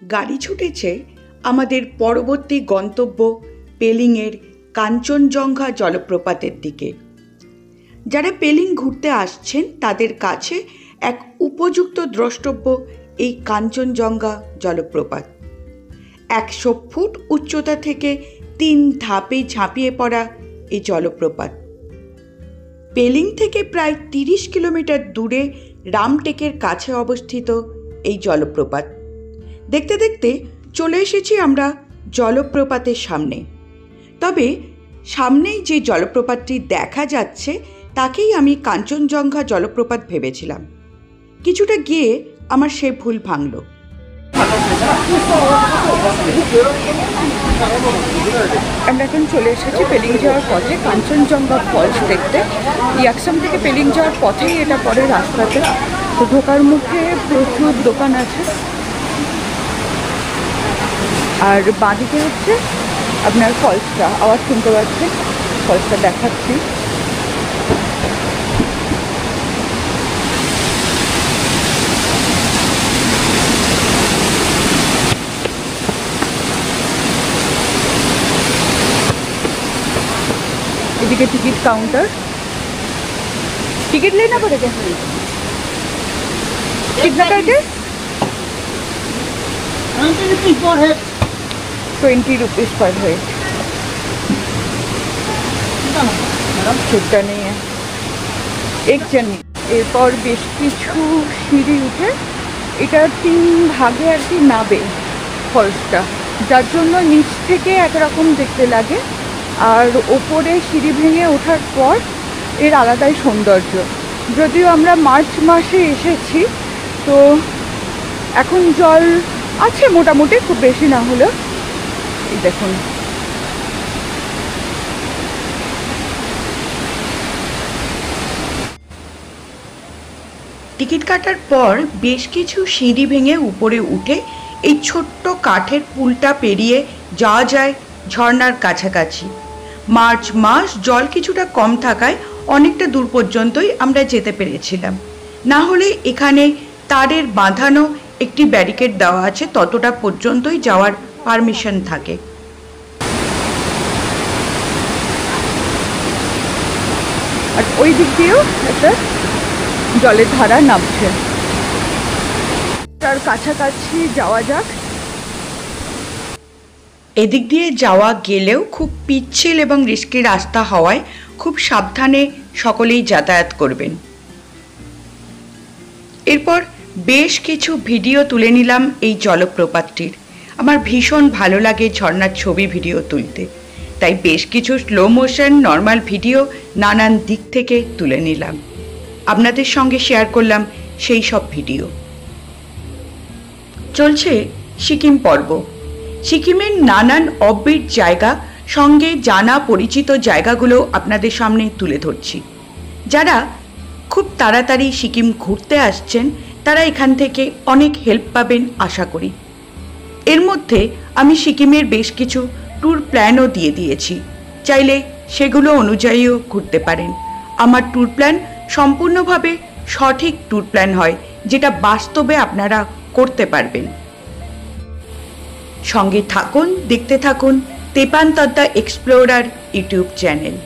গাড়ি ছুটেছে আমাদের পরবর্তী গন্তব্য পেলিংয়ের কাঞ্চনজঙ্ঘা জলপ্রপাতের দিকে। যারা পেলিং ঘুরতে আসছেন তাদের কাছে এক উপযুক্ত দ্রষ্টব্য এই কাঞ্চনজঙ্ঘা জলপ্রপাত। 100 ফুট উচ্চতা থেকে 3 ধাপে ঝাঁপিয়ে পড়া এই জলপ্রপাত। পেলিং থেকে প্রায় 30 কিলোমিটার দূরে রামটেকের কাছে অবস্থিত এই জলপ্রপাত। দেখতে দেখতে চলে এসেছি আমরা জলপ্রপাতের সামনে। তবে সামনেই যে জলপ্রপাতটি দেখা যাচ্ছে তাকেই আমি কাঞ্চনজঙ্ঘা জলপ্রপাত ভেবেছিলাম। কিছুটা গিয়ে আমার সে ভুল ভাঙল। আমরা এখন চলে এসেছি পেলিং যাওয়ার পথে কাঞ্চনজঙ্ঘা ফলস দেখতে। ইয়াকসাম থেকে পেলিং যাওয়ার পথেই এটা পড়ে রাস্তাতে। তো ঢোকার মুখে প্রচুর দোকান আছে, আর বাঁদিকে হচ্ছে আপনার ফলসটা। আওয়াজ শুনতে পাচ্ছি, ফলসটা দেখাচ্ছি। एदिके टिकट काउंटर, टिकट लेना पड़ेगा। कितना करके? 20 रुपीज़ पर हेड। छुट्टा नहीं है, एक जन। एरपर बेश किछु सीढ़ी उठे এটা 3 ভাগে আর কি নাবে ফলসটা, যার জন্য নিচ থেকে একরকম দেখতে লাগে, আর ওপরে সিঁড়ি ভেঙে ওঠার পর এর আলাদাই সৌন্দর্য। যদিও আমরা মার্চ মাসে এসেছি, তো এখন জল আছে মোটামুটি, খুব বেশি না হলেও। এই দেখুন, টিকিট কাটার পর বেশ কিছু সিঁড়ি ভেঙে উপরে উঠে এই ছোট্ট কাঠের পুলটা পেরিয়ে যাওয়া যায় ঝর্ণার কাছাকাছি। মার্চ মাস জল কিছুটা কম থাকায় অনেকটা দূর পর্যন্তই আমরা যেতে পেরেছিলাম। না হলে এখানে তারের বাঁধানো একটি ব্যারিকেড দেওয়া আছে, ততটা পর্যন্তই যাওয়ার পারমিশন থাকে। আর ওই দিক দিয়েও একটা জলের ধারা নামছে। তার কাছাকাছি যাওয়া যাক। এদিক দিয়ে যাওয়া গেলেও খুব পিচ্ছিল এবং রিস্কি রাস্তা হওয়ায় খুব সাবধানে সকলেই যাতায়াত করবেন। এরপর বেশ কিছু ভিডিও তুলে নিলাম এই জলপ্রপাতটির। আমার ভীষণ ভালো লাগে ঝর্ণার ছবি ভিডিও তুলতে, তাই বেশ কিছু স্লো মোশন নর্মাল ভিডিও নানান দিক থেকে তুলে নিলাম, আপনাদের সঙ্গে শেয়ার করলাম সেই সব ভিডিও। চলছে সিকিম পর্ব। সিকিমের নানান অফবিট জায়গা সঙ্গে জানা পরিচিত জায়গাগুলো আপনাদের সামনে তুলে ধরছি। যারা খুব তাড়াতাড়ি সিকিম ঘুরতে আসছেন তারা এখান থেকে অনেক হেল্প পাবেন আশা করি। এর মধ্যে আমি সিকিমের বেশ কিছু ট্যুর প্ল্যানও দিয়ে দিয়েছি, চাইলে সেগুলো অনুযায়ীও ঘুরতে পারেন। আমার ট্যুর প্ল্যান সম্পূর্ণভাবে সঠিক ট্যুর প্ল্যান হয়, যেটা বাস্তবে আপনারা করতে পারবেন। সঙ্গে থাকুন, দেখতে থাকুন তেপান্তদ্দা এক্সপ্লোরার ইউটিউব চ্যানেল।